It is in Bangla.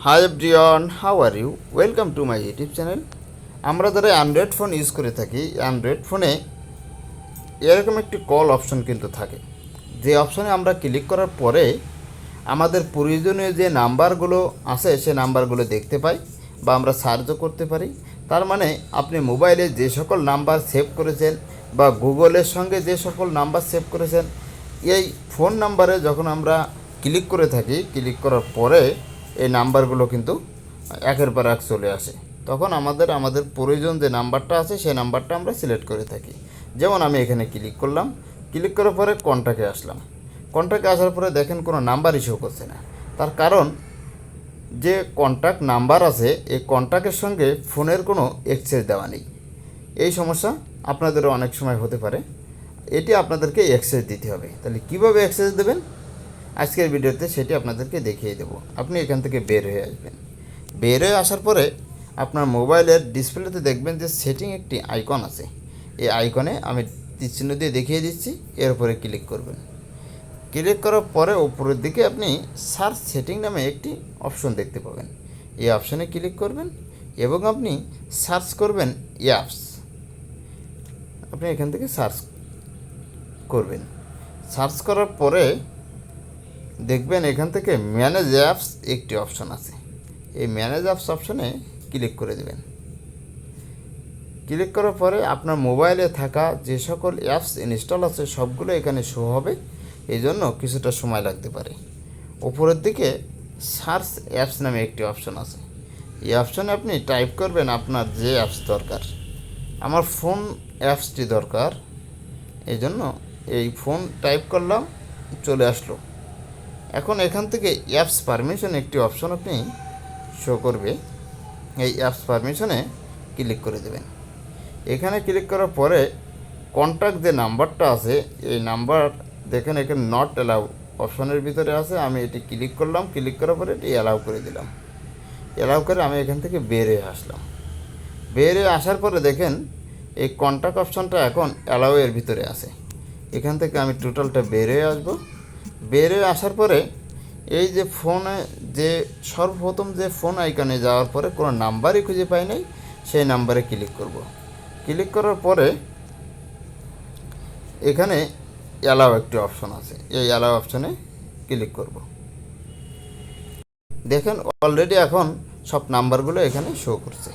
High everyone, how are you? Welcome to my YouTube channel. আমরা যারা অ্যান্ড্রয়েড ফোন ইউজ করে থাকি, অ্যান্ড্রয়েড ফোনে এরকম একটি কল অপশন কিন্তু থাকে, যে অপশনে আমরা ক্লিক করার পরে আমাদের প্রয়োজনীয় যে নাম্বারগুলো আছে সে নাম্বারগুলো দেখতে পাই বা আমরা সার্চও করতে পারি। তার মানে আপনি মোবাইলে যে সকল নাম্বার সেভ করেছেন বা গুগলের সঙ্গে যে সকল নাম্বার সেভ করেছেন, এই ফোন নাম্বারে যখন আমরা ক্লিক করে থাকি, ক্লিক করার পরে এই নাম্বারগুলো কিন্তু একের পর এক চলে আসে। তখন আমাদের প্রয়োজন যে নাম্বারটা আছে সেই নাম্বারটা আমরা সিলেক্ট করে থাকি। যেমন আমি এখানে ক্লিক করলাম, ক্লিক করার পরে কন্ট্যাক্টে আসলাম। কন্ট্যাক্টে আসার পরে দেখেন কোনো নাম্বারই শো করছে না। তার কারণ যে কন্ট্যাক্ট নাম্বার আছে এই কন্ট্যাক্টের সঙ্গে ফোনের কোনো অ্যাক্সেস দেওয়া নেই। এই সমস্যা আপনাদেরও অনেক সময় হতে পারে। এটি আপনাদেরকে অ্যাক্সেস দিতে হবে। তাহলে কীভাবে অ্যাক্সেস দেবেন আজকের ভিডিওতে সেটি আপনাদেরকে দেখিয়ে দেবো। আপনি এখান থেকে বের হয়ে আসবেন। বের হয়ে আসার পরে আপনার মোবাইলের ডিসপ্লেতে দেখবেন যে সেটিং একটি আইকন আছে। এই আইকনে আমি তীরচিহ্ন দিয়ে দেখিয়ে দিচ্ছি, এর উপরে ক্লিক করবেন। ক্লিক করার পরে উপরের দিকে আপনি সার্চ সেটিং নামে একটি অপশন দেখতে পাবেন। এই অপশনে ক্লিক করবেন এবং আপনি সার্চ করবেন অ্যাপস। আপনি এখান থেকে সার্চ করবেন। সার্চ করার পরে দেখবেন এখান থেকে ম্যানেজ অ্যাপস একটি অপশন আছে। এই ম্যানেজ অ্যাপস অপশনে ক্লিক করে দেবেন। ক্লিক করার পরে আপনার মোবাইলে থাকা যে সকল অ্যাপস ইনস্টল আছে সবগুলো এখানে শো হবে। এই জন্য কিছুটা সময় লাগতে পারে। উপরের দিকে সার্চ অ্যাপস নামে একটি অপশন আছে। এই অপশনে আপনি টাইপ করবেন আপনার যে অ্যাপস দরকার। আমার ফোন অ্যাপসটি দরকার, এই জন্য এই ফোন টাইপ করলাম, চলে আসলো। এখন এখান থেকে অ্যাপস পারমিশন একটি অপশন আপনি শো করবে। এই অ্যাপস পারমিশনে ক্লিক করে দেবেন। এখানে ক্লিক করার পরে কন্ট্যাক্ট যে নাম্বারটা আছে এই নাম্বার দেখেন এখানে নট অ্যালাউ অপশনের ভিতরে আছে। আমি এটি ক্লিক করলাম, ক্লিক করার পরে এটি অ্যালাউ করে দিলাম। অ্যালাউ করে আমি এখান থেকে বের হয়ে আসলাম। বের হয়ে আসার পরে দেখেন এই কন্ট্যাক্ট অপশনটা এখন অ্যালাউ এর ভিতরে আছে। এখান থেকে আমি টোটালটা বের হয়ে আসবো। বের হয়ে আসার পরে এই যে ফোনে যে সর্বপ্রথম যে ফোন আইকনে যাওয়ার পরে কোনো নাম্বারই খুঁজে পাই নাই, সেই নাম্বারে ক্লিক করব। ক্লিক করার পরে এখানে অ্যালাউ একটি অপশন আছে, এই অ্যালাউ অপশনে ক্লিক করব। দেখেন অলরেডি এখন সব নাম্বারগুলো এখানে শো করছে।